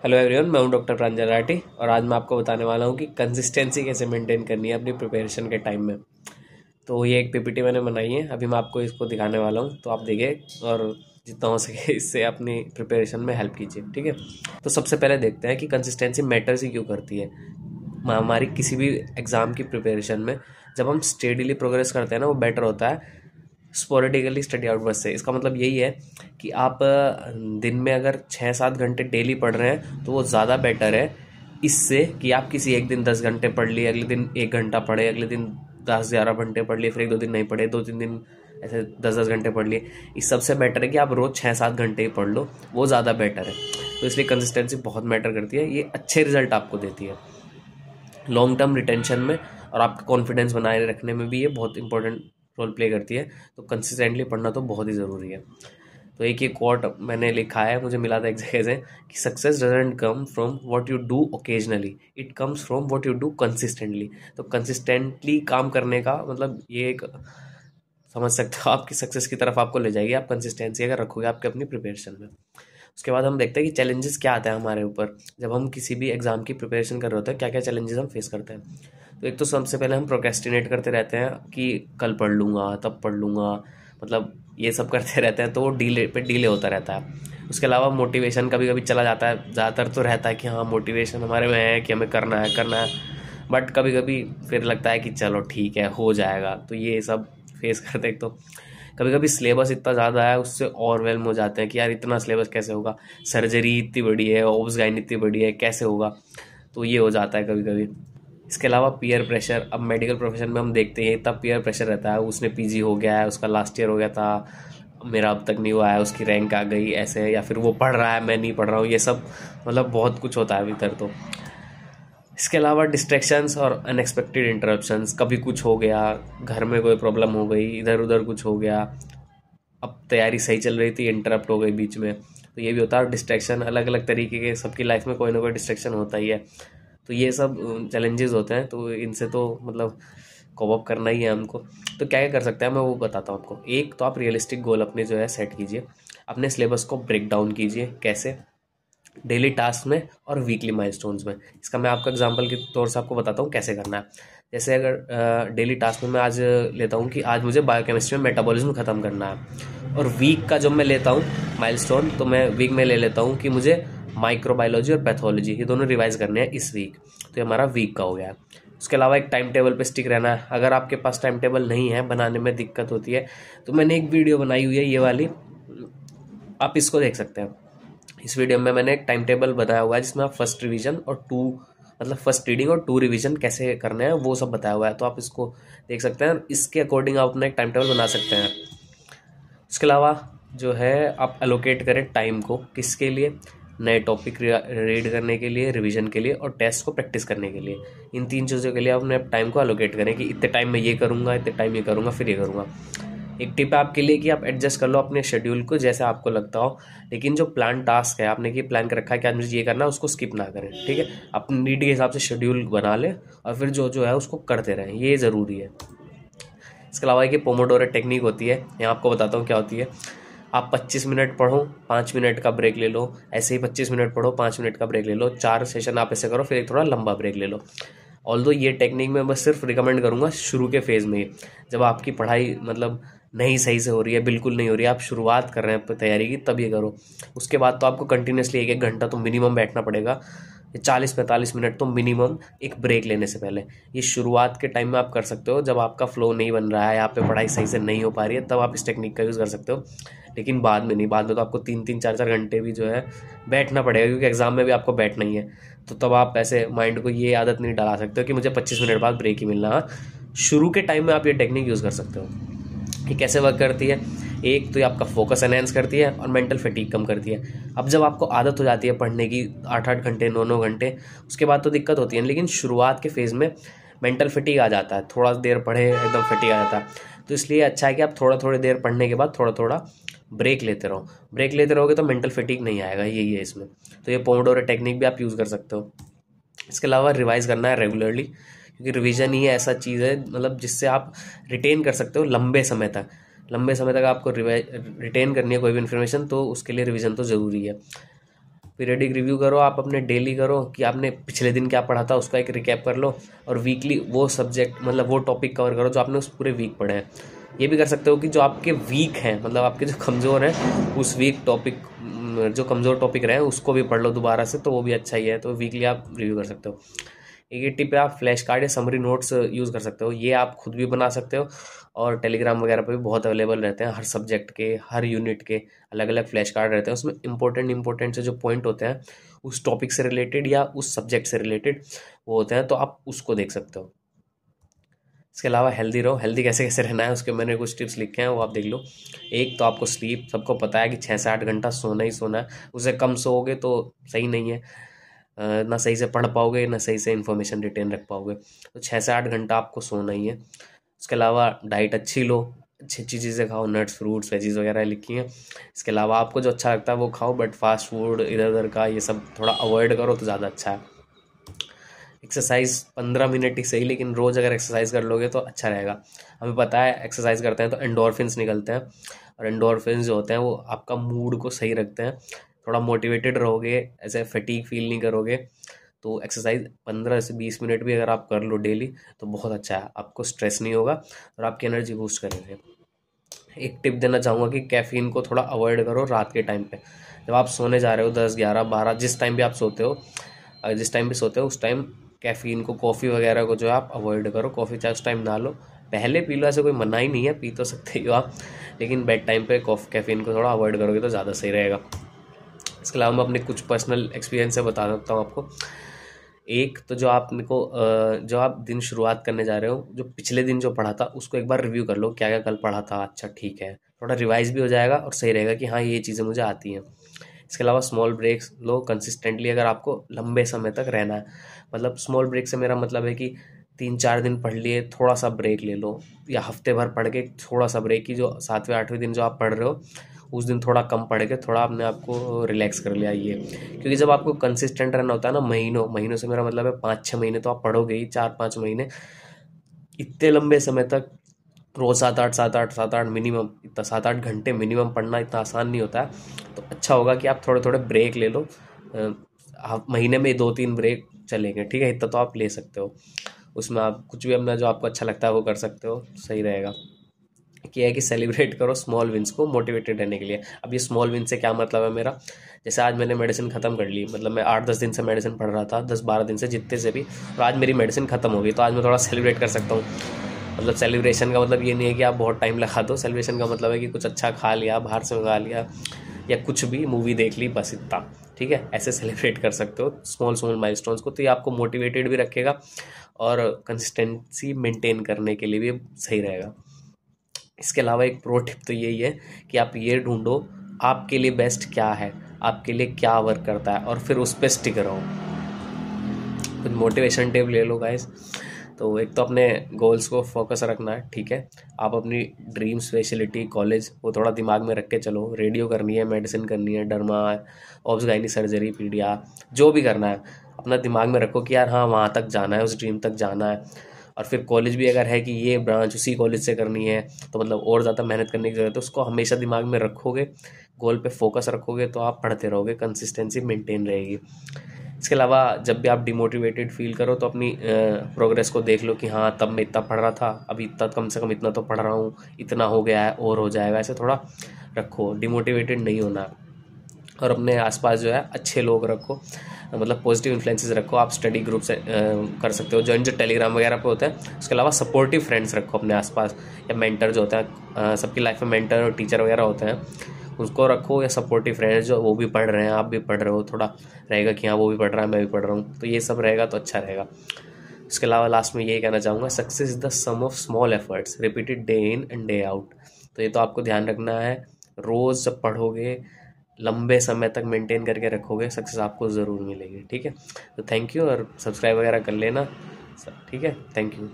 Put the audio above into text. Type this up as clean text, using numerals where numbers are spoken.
Hello everyone, मैं हूं doctor प्रांजल राठी और आज मैं आपको बताने वाला हूं कि कंसिस्टेंसी कैसे मेंटेन करनी है अपनी प्रिपरेशन के टाइम में। तो ये एक पीपीटी मैंने बनाई है, अभी मैं आपको इसको दिखाने वाला हूं, तो आप देखिए और जितना हो सके इससे अपनी प्रिपरेशन में हेल्प कीजिए। ठीक है, तो सबसे पहले देखते हैं कि कंसिस्टेंसी मैटर्स ही क्यों करती है हमारी किसी भी एग्ज़ाम की प्रिपरेशन में। जब हम स्टेडीली प्रोग्रेस करते हैं ना, वो बेटर होता है स्पोरेटिकली स्टडी आउटवर्ड से। इसका मतलब यही है कि आप दिन में अगर 6-7 घंटे डेली पढ़ रहे हैं तो वो ज़्यादा बेटर है इससे कि आप किसी एक दिन 10 घंटे पढ़ लिए, अगले दिन 1 घंटा पढ़े, अगले दिन 10-11 घंटे पढ़ लिए, फिर 1-2 दिन नहीं पढ़े, 2-3 दिन ऐसे 10-10 घंटे पढ़ लिए। इस सबसे बेटर है कि आप रोज़ 6-7 घंटे ही पढ़ लो, वो ज़्यादा बेटर है। तो इसलिए कंसिस्टेंसी बहुत मैटर करती है, ये अच्छे रिजल्ट आपको देती है लॉन्ग टर्म रिटेंशन में, और आपका कॉन्फिडेंस बनाए रखने में भी ये बहुत इंपॉर्टेंट रोल प्ले करती है। तो कंसिस्टेंटली पढ़ना तो बहुत ही ज़रूरी है। तो एक ये कोट मैंने लिखा है, मुझे मिला था एक जगह से, कि success doesn't come from what you do occasionally, it comes from what you do consistently. तो कंसिस्टेंटली काम करने का मतलब ये एक समझ सकते हो आपकी सक्सेस की तरफ आपको ले जाएगी, आप कंसिस्टेंसी अगर रखोगे आपके अपनी प्रिपरेशन में। उसके बाद हम देखते हैं कि चैलेंजेस क्या आते हैं हमारे ऊपर जब हम किसी भी एग्जाम की प्रिपरेशन कर रहे होते हैं, क्या क्या चैलेंजेस हम फेस करते हैं। तो एक तो सबसे पहले हम प्रोक्रेस्टिनेट करते रहते हैं कि कल पढ़ लूँगा, तब पढ़ लूँगा, मतलब ये सब करते रहते हैं, तो वो डीले पे डीले होता रहता है। उसके अलावा मोटिवेशन कभी कभी चला जाता है, ज़्यादातर तो रहता है कि हाँ मोटिवेशन हमारे में है कि हमें करना है, बट कभी कभी फिर लगता है कि चलो ठीक है हो जाएगा। तो ये सब फेस करते हैं। तो कभी कभी सिलेबस इतना ज़्यादा है, उससे ओवरवेल्म हो जाते हैं कि यार इतना सिलेबस कैसे होगा, सर्जरी इतनी बड़ी है, ऑब्स गाइन इतनी बड़ी है, कैसे होगा। तो ये हो जाता है कभी कभी। इसके अलावा पीयर प्रेशर, अब मेडिकल प्रोफेशन में हम देखते हैं इतना पीयर प्रेशर रहता है, उसने पीजी हो गया है, उसका लास्ट ईयर हो गया था, मेरा अब तक नहीं हुआ है, उसकी रैंक आ गई ऐसे, या फिर वो पढ़ रहा है मैं नहीं पढ़ रहा हूँ, ये सब मतलब बहुत कुछ होता है भीतर। तो इसके अलावा डिस्ट्रैक्शंस और अनएक्सपेक्टेड इंटरप्शंस, कभी कुछ हो गया, घर में कोई प्रॉब्लम हो गई, इधर उधर कुछ हो गया, अब तैयारी सही चल रही थी इंटरप्ट हो गई बीच में। तो ये भी होता है डिस्ट्रैक्शन, अलग अलग तरीके के सबकी लाइफ में कोई ना कोई डिस्ट्रैक्शन होता ही है। तो ये सब चैलेंजेस होते हैं, तो इनसे तो मतलब कोप अप करना ही है हमको। तो क्या क्या कर सकते हैं मैं वो बताता हूँ आपको। एक तो आप रियलिस्टिक गोल अपने जो है सेट कीजिए, अपने सिलेबस को ब्रेक डाउन कीजिए, कैसे, डेली टास्क में और वीकली माइलस्टोन्स में। इसका मैं आपको एग्जांपल के तौर से आपको बताता हूँ कैसे करना है। जैसे अगर डेली टास्क में मैं आज लेता हूँ कि आज मुझे बायोकेमिस्ट्री में मेटाबॉलिज्म ख़त्म करना है, और वीक का जब मैं लेता हूँ माइलस्टोन, तो मैं वीक में ले लेता हूँ कि मुझे माइक्रोबायोलॉजी और पैथोलॉजी ये दोनों रिवाइज करने हैं इस वीक। तो ये हमारा वीक का हो गया है। उसके अलावा एक टाइम टेबल पे स्टिक रहना है। अगर आपके पास टाइम टेबल नहीं है, बनाने में दिक्कत होती है, तो मैंने एक वीडियो बनाई हुई है ये वाली, आप इसको देख सकते हैं। इस वीडियो में मैंने एक टाइम टेबल बताया हुआ है जिसमें आप फर्स्ट रिवीजन और टू, मतलब फर्स्ट रीडिंग और 2 रिवीजन कैसे करने हैं वो सब बताया हुआ है, तो आप इसको देख सकते हैं। इसके अकॉर्डिंग आप अपना एक टाइम टेबल बना सकते हैं। इसके अलावा जो है आप एलोकेट करें टाइम को, किसके लिए, नए टॉपिक रीड करने के लिए, रिवीजन के लिए और टेस्ट को प्रैक्टिस करने के लिए। इन 3 चीज़ों के लिए आप अपने टाइम को एलोकेट करें कि इतने टाइम में ये करूँगा, इतने टाइम ये करूँगा, फिर ये करूँगा। एक टिप है आपके लिए कि आप एडजस्ट कर लो अपने शेड्यूल को जैसे आपको लगता हो, लेकिन जो प्लान टास्क है, आपने कि प्लान कर रखा है कि आज मुझे ये करना है, उसको स्किप ना करें। ठीक है, अपनी नीड के हिसाब से शेड्यूल बना लें और फिर जो जो है उसको करते रहें, ये ज़रूरी है। इसके अलावा एक पोमोडोरो टेक्निक होती है, यहाँ आपको बताता हूँ क्या होती है। आप 25 मिनट पढ़ो, 5 मिनट का ब्रेक ले लो, ऐसे ही 25 मिनट पढ़ो, 5 मिनट का ब्रेक ले लो, 4 सेशन आप ऐसे करो, फिर एक थोड़ा लंबा ब्रेक ले लो। ऑल्दो ये टेक्निक मैं बस सिर्फ रिकमेंड करूँगा शुरू के फेज़ में ही, जब आपकी पढ़ाई मतलब नहीं सही से हो रही है, बिल्कुल नहीं हो रही है, आप शुरुआत कर रहे हैं तैयारी की, तब ये करो। उसके बाद तो आपको कंटिन्यूसली 1-1 घंटा तो मिनिमम बैठना पड़ेगा, 40-45 मिनट तो मिनिमम, एक ब्रेक लेने से पहले। ये शुरुआत के टाइम में आप कर सकते हो, जब आपका फ्लो नहीं बन रहा है, यहाँ पे पढ़ाई सही से नहीं हो पा रही है, तब आप इस टेक्निक का यूज़ कर सकते हो। लेकिन बाद में नहीं, बाद में तो आपको 3-3, 4-4 घंटे भी जो है बैठना पड़ेगा, क्योंकि एग्जाम में भी आपको बैठना ही है। तो तब आप ऐसे माइंड को ये आदत नहीं डाला सकते हो कि मुझे 25 मिनट बाद ब्रेक ही मिलना। हाँ, शुरू के टाइम में आप ये टेक्निक यूज़ कर सकते हो। ये कैसे वर्क करती है, एक तो ये आपका फोकस एनहेंस करती है और मेंटल फटीग कम करती है। अब जब आपको आदत हो जाती है पढ़ने की 8-8 घंटे, 9-9 घंटे, उसके बाद तो दिक्कत होती है, लेकिन शुरुआत के फेज़ में मेंटल फटीग आ जाता है, थोड़ा देर पढ़े एकदम फटीग आ जाता है। तो इसलिए अच्छा है कि आप थोड़ा थोड़ी देर पढ़ने के बाद थोड़ा थोड़ा ब्रेक लेते रहो। ब्रेक लेते रहोगे तो मेंटल फटीग नहीं आएगा, यही है इसमें। तो ये पोमोडोरो टेक्निक भी आप यूज़ कर सकते हो। इसके अलावा रिवाइज करना है रेगुलरली, क्योंकि रिवीजन ही ऐसा चीज़ है मतलब जिससे आप रिटेन कर सकते हो लंबे समय तक। लंबे समय तक आपको रिटेन करनी है कोई भी इन्फॉर्मेशन, तो उसके लिए रिवीजन तो ज़रूरी है। पीरियडिक रिव्यू करो आप अपने, डेली करो कि आपने पिछले दिन क्या पढ़ा था उसका एक रिकैप कर लो, और वीकली वो सब्जेक्ट मतलब वो टॉपिक कवर करो जो आपने उस पूरे वीक पढ़े हैं। ये भी कर सकते हो कि जो आपके वीक हैं, मतलब आपके जो कमज़ोर हैं, उस वीक टॉपिक, जो कमज़ोर टॉपिक रहे उसको भी पढ़ लो दोबारा से, तो वो भी अच्छा ही है। तो वीकली आप रिव्यू कर सकते हो। एक ही टिप है, आप फ्लैश कार्ड या समरी नोट्स यूज़ कर सकते हो। ये आप खुद भी बना सकते हो, और टेलीग्राम वगैरह पे भी बहुत अवेलेबल रहते हैं। हर सब्जेक्ट के, हर यूनिट के अलग अलग फ्लैश कार्ड रहते हैं। उसमें इंपॉर्टेंट से जो पॉइंट होते हैं उस टॉपिक से रिलेटेड या उस सब्जेक्ट से रिलेटेड वो होते हैं, तो आप उसको देख सकते हो। इसके अलावा हेल्दी रहो। हेल्दी कैसे कैसे रहना है उसके मैंने कुछ टिप्स लिखे हैं, वो आप देख लो। एक तो आपको स्लीप, सबको पता है कि 6 से 8 घंटा सोना ही सोना है। उससे कम सोओगे तो सही नहीं है। ना सही से पढ़ पाओगे, ना सही से इन्फॉर्मेशन रिटेन रख पाओगे। तो 6 से 8 घंटा आपको सोना ही है। उसके अलावा डाइट अच्छी लो, अच्छी अच्छी चीज़ें खाओ, नट्स फ्रूट्स वेजीज वगैरह लिखी हैं। इसके अलावा आपको जो अच्छा लगता है वो खाओ, बट फास्ट फूड इधर उधर का ये सब थोड़ा अवॉइड करो तो ज़्यादा अच्छा है। एक्सरसाइज 15 मिनट ही सही, लेकिन रोज़ अगर एक्सरसाइज कर लोगे तो अच्छा रहेगा। हमें पता है एक्सरसाइज करते हैं तो एंडोर्फिन्स निकलते हैं, और एंडोर्फिन्स जो होते हैं वो आपका मूड को सही रखते हैं। थोड़ा मोटिवेटेड रहोगे, ऐसे फटीग फील नहीं करोगे। तो एक्सरसाइज 15 से 20 मिनट भी अगर आप कर लो डेली तो बहुत अच्छा है, आपको स्ट्रेस नहीं होगा और आपकी एनर्जी बूस्ट करेंगे। एक टिप देना चाहूँगा कि कैफ़ीन को थोड़ा अवॉइड करो रात के टाइम पे। जब आप सोने जा रहे हो 10, 11, 12, जिस टाइम भी आप सोते हो, जिस टाइम भी सोते हो उस टाइम कैफ़ीन को, कॉफ़ी वगैरह को जो है आप अवॉइड करो। कॉफ़ी चाहे उस टाइम ना लो, पहले पी लो, ऐसे कोई मना ही नहीं है, पी तो सकते ही हो आप, लेकिन बेड टाइम पे कैफ़ीन को थोड़ा अवॉइड करोगे तो ज़्यादा सही रहेगा। इसके अलावा मैं अपने कुछ पर्सनल एक्सपीरियंस से बता सकता हूँ आपको। एक तो जो आपने को जो आप दिन शुरुआत करने जा रहे हो, जो पिछले दिन जो पढ़ा था उसको एक बार रिव्यू कर लो, क्या क्या कल पढ़ा था, अच्छा ठीक है, थोड़ा रिवाइज भी हो जाएगा और सही रहेगा कि हाँ ये चीज़ें मुझे आती हैं। इसके अलावा स्मॉल ब्रेक्स लो कंसिस्टेंटली, अगर आपको लंबे समय तक रहना है। मतलब स्मॉल ब्रेक से मेरा मतलब है कि 3-4 दिन पढ़ लिए, थोड़ा सा ब्रेक ले लो, या हफ्ते भर पढ़ के थोड़ा सा ब्रेक, की जो 7वें 8वें दिन जो आप पढ़ रहे हो उस दिन थोड़ा कम पढ़ के थोड़ा अपने आप को रिलैक्स कर लिया। ये क्योंकि जब आपको कंसिस्टेंट रहना होता है ना, महीनों महीनों से मेरा मतलब है 5-6 महीने तो आप पढ़ोगे ही, 4-5 महीने, इतने लंबे समय तक रोज 7-8 मिनिमम, इतना 7-8 घंटे मिनिमम पढ़ना इतना आसान नहीं होता है। तो अच्छा होगा कि आप थोड़े थोड़े ब्रेक ले लो। महीने में 2-3 ब्रेक चलेंगे, ठीक है, इतना तो आप ले सकते हो। उसमें आप कुछ भी अपना जो आपको अच्छा लगता है वो कर सकते हो, सही रहेगा। क्या है कि सेलिब्रेट करो स्मॉल विंस को मोटिवेटेड रहने के लिए। अब ये स्मॉल विन से क्या मतलब है मेरा, जैसे आज मैंने मेडिसिन ख़त्म कर ली, मतलब मैं 8-10 दिन से मेडिसिन पढ़ रहा था, 10-12 दिन से जितने से भी, और आज मेरी मेडिसिन ख़त्म हो गई, तो आज मैं थोड़ा सेलिब्रेट कर सकता हूँ। मतलब सेलिब्रेशन का मतलब ये नहीं है कि आप बहुत टाइम लगा दो, सेलिब्रेशन का मतलब है कि कुछ अच्छा खा लिया, बाहर से मंगा लिया, या कुछ भी मूवी देख ली, बस इतना, ठीक है। ऐसे सेलिब्रेट कर सकते हो स्मॉल स्मॉल माइलस्टोन्स को, तो ये आपको मोटिवेटेड भी रखेगा और कंसिस्टेंसी मेंटेन करने के लिए भी सही रहेगा। इसके अलावा एक प्रो टिप तो यही है कि आप ये ढूंढो आपके लिए बेस्ट क्या है, आपके लिए क्या वर्क करता है, और फिर उस पर स्टिक रहो। कुछ मोटिवेशन टिप ले लो गाइस। तो एक तो अपने गोल्स को फोकस रखना है, ठीक है। आप अपनी ड्रीम स्पेशलिटी कॉलेज वो थोड़ा दिमाग में रख के चलो, रेडियो करनी है, मेडिसिन करनी है, डर्मा, ऑब्स गायनी सर्जरी, पीडिया, जो भी करना है अपना दिमाग में रखो कि यार हाँ वहाँ तक जाना है, उस ड्रीम तक जाना है। और फिर कॉलेज भी अगर है कि ये ब्रांच उसी कॉलेज से करनी है तो मतलब और ज़्यादा मेहनत करने की ज़रूरत है, उसको हमेशा दिमाग में रखोगे, गोल पे फोकस रखोगे तो आप पढ़ते रहोगे, कंसिस्टेंसी मेंटेन रहेगी। इसके अलावा जब भी आप डिमोटिवेटेड फील करो तो अपनी प्रोग्रेस को देख लो कि हाँ तब मैं इतना पढ़ रहा था, अभी इतना, कम से कम इतना तो पढ़ रहा हूँ, इतना हो गया है और हो जाएगा, ऐसे थोड़ा रखो, डिमोटिवेटेड नहीं होना। और अपने आसपास जो है अच्छे लोग रखो, मतलब पॉजिटिव इन्फ्लुएंसेस रखो। आप स्टडी ग्रुप से कर सकते हो ज्वाइन, जो टेलीग्राम वगैरह पे होता है। उसके अलावा सपोर्टिव फ्रेंड्स रखो अपने आसपास, या मेंटर जो होता है, सबकी लाइफ में मेंटर और टीचर वगैरह होते हैं, उसको रखो, या सपोर्टिव फ्रेंड्स जो वो भी पढ़ रहे हैं, आप भी पढ़ रहे हो, थोड़ा रहेगा कि हाँ वो भी पढ़ रहा है, मैं भी पढ़ रहा हूँ, तो ये सब रहेगा तो अच्छा रहेगा। इसके अलावा लास्ट में यही कहना चाहूँगा, success is the sum of small efforts repeated day in and day out. तो ये तो आपको ध्यान रखना है, रोज़ जब पढ़ोगे, लंबे समय तक मेंटेन करके रखोगे, सक्सेस आपको ज़रूर मिलेगी, ठीक है। तो थैंक यू, और सब्सक्राइब वगैरह कर लेना, ठीक है, थैंक यू।